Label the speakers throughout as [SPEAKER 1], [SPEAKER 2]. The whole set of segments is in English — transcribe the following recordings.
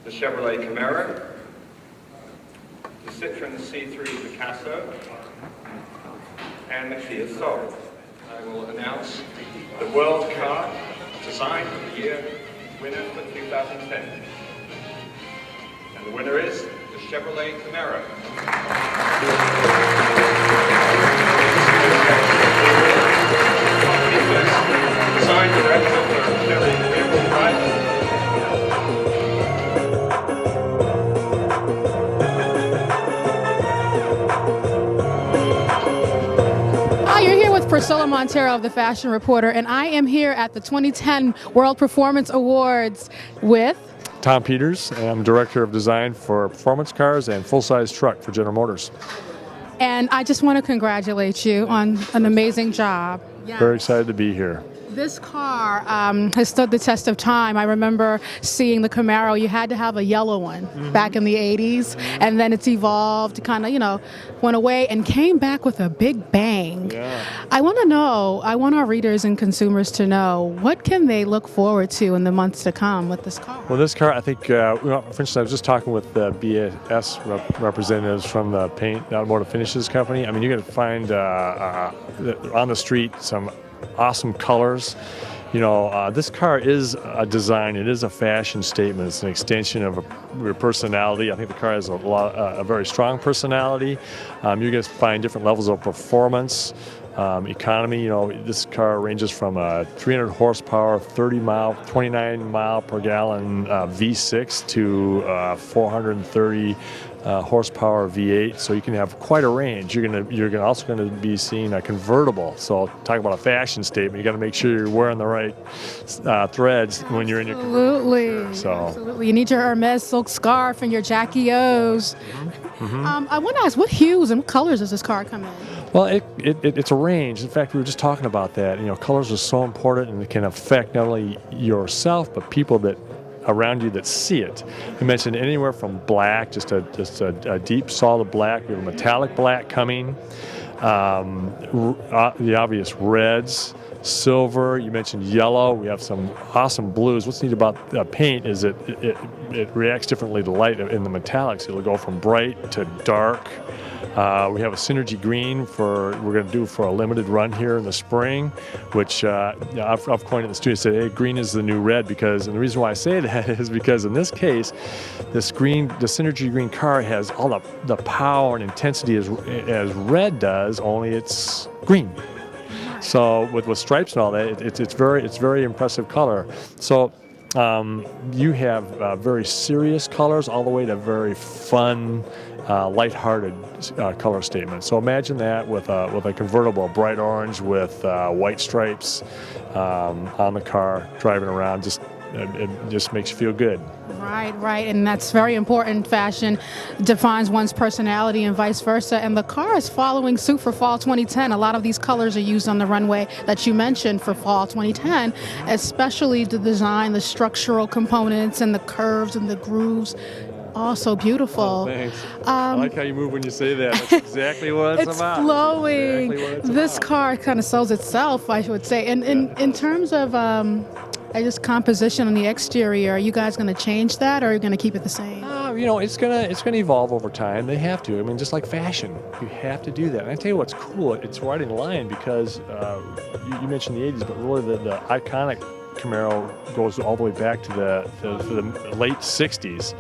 [SPEAKER 1] the Chevrolet Camaro, the Citroen C3 Picasso, and the Kia Soul. I will announce the World Car Design of the Year winner for 2010. And the winner is the Chevrolet Camaro. Design director for Chevy Camaro.
[SPEAKER 2] You're here with Priscilla Montero of the Fashion Reporter, and I am here at the 2010 World Performance Awards with
[SPEAKER 3] Tom Peters, and I'm Director of Design for Performance Cars and Full-Size Truck for General Motors.
[SPEAKER 2] And I just want to congratulate you on an amazing job. Yes.
[SPEAKER 3] Very excited to be here.
[SPEAKER 2] This car has stood the test of time. I remember seeing the Camaro. You had to have a yellow one back in the 80s, and then it's evolved, kind of, went away and came back with a big bang.
[SPEAKER 3] Yeah.
[SPEAKER 2] I want our readers and consumers to know, what can they look forward to in the months to come with this car?
[SPEAKER 3] Well, this car, I think, for instance, I was just talking with the BAS representatives from the Automotive Finishes Company. I mean, you're going to find on the street some awesome colors. This car is a design. It is a fashion statement. It's an extension of your personality. I think the car has a very strong personality. You're going to find different levels of performance, economy. This car ranges from 300 horsepower, 29 mile per gallon V6 to 430 horsepower V8, so you can have quite a range. You're also going to be seeing a convertible. So talk about a fashion statement. You got to make sure you're wearing the right threads when you're in your convertible.
[SPEAKER 2] Absolutely. You need your Hermes silk scarf and your Jackie O's. I want to ask, what hues and what colors does this car come in?
[SPEAKER 3] Well, it's a range. In fact, we were just talking about that. Colors are so important, and it can affect not only yourself but people that around you that see it. You mentioned anywhere from black, just a deep solid black. We have a metallic black coming. The obvious reds, silver. You mentioned yellow. We have some awesome blues. What's neat about paint is it reacts differently to light in the metallics. It'll go from bright to dark. We have a synergy green we're going to do for a limited run here in the spring, which I've coined it in the studio. Said, hey, green is the new red, and the reason why I say that is because in this case, the synergy green car has all the power and intensity as red does, only it's green. So with stripes and all that, it's very impressive color. So you have very serious colors all the way to very fun, lighthearted color statement. So imagine that with a convertible, bright orange with white stripes on the car, driving around. It just makes you feel good.
[SPEAKER 2] Right, and that's very important. Fashion defines one's personality and vice versa, and the car is following suit for fall 2010. A lot of these colors are used on the runway that you mentioned for fall 2010, especially the design, the structural components, and the curves and the grooves. Also beautiful.
[SPEAKER 3] Oh, thanks. I like how you move when you say that. That's exactly what it's about.
[SPEAKER 2] It's flowing.
[SPEAKER 3] Exactly
[SPEAKER 2] this car kind of sells itself, I would say. And in terms of just composition on the exterior, are you guys going to change that, or are you going to keep it the same?
[SPEAKER 3] It's gonna evolve over time. They have to. I mean, just like fashion, you have to do that. And I tell you what's cool. It's right in line because you mentioned the 80s, but really the iconic Camaro goes all the way back to the late 60s.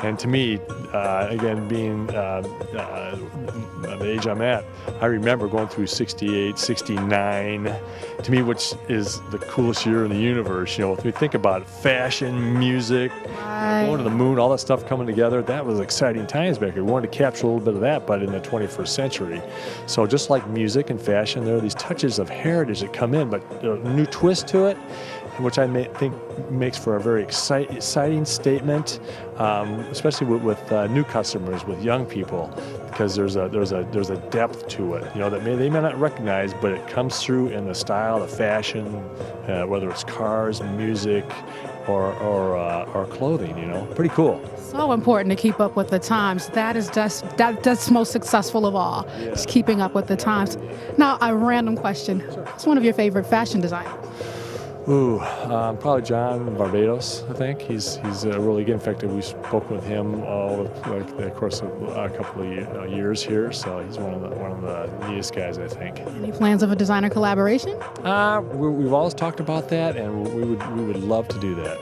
[SPEAKER 3] And to me, again, being the age I'm at, I remember going through 68, 69, to me, which is the coolest year in the universe. If we think about it, fashion, music, going to the moon, all that stuff coming together, that was exciting times back here. We wanted to capture a little bit of that, but in the 21st century. So just like music and fashion, there are these touches of heritage that come in, but a new twist to it, which I think makes for a very exciting statement, especially with new customers, with young people, because there's a depth to it, that they may not recognize, but it comes through in the style, the fashion, whether it's cars, music, or clothing. Pretty cool.
[SPEAKER 2] So important to keep up with the times. That's most successful of all.
[SPEAKER 3] Yeah.
[SPEAKER 2] Just keeping up with the times. Now, a random question.
[SPEAKER 3] Sure.
[SPEAKER 2] What's one of your favorite fashion designers?
[SPEAKER 3] Ooh, probably John Barbados. I think he's really good. In fact, we've spoken with him over like the course of a couple of years here. So he's one of the neatest guys, I think.
[SPEAKER 2] Any plans of a designer collaboration?
[SPEAKER 3] We've always talked about that, and we would love to do that.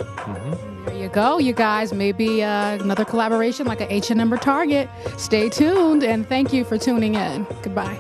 [SPEAKER 2] There you go, you guys. Maybe another collaboration like a H&M or Target. Stay tuned, and thank you for tuning in. Goodbye.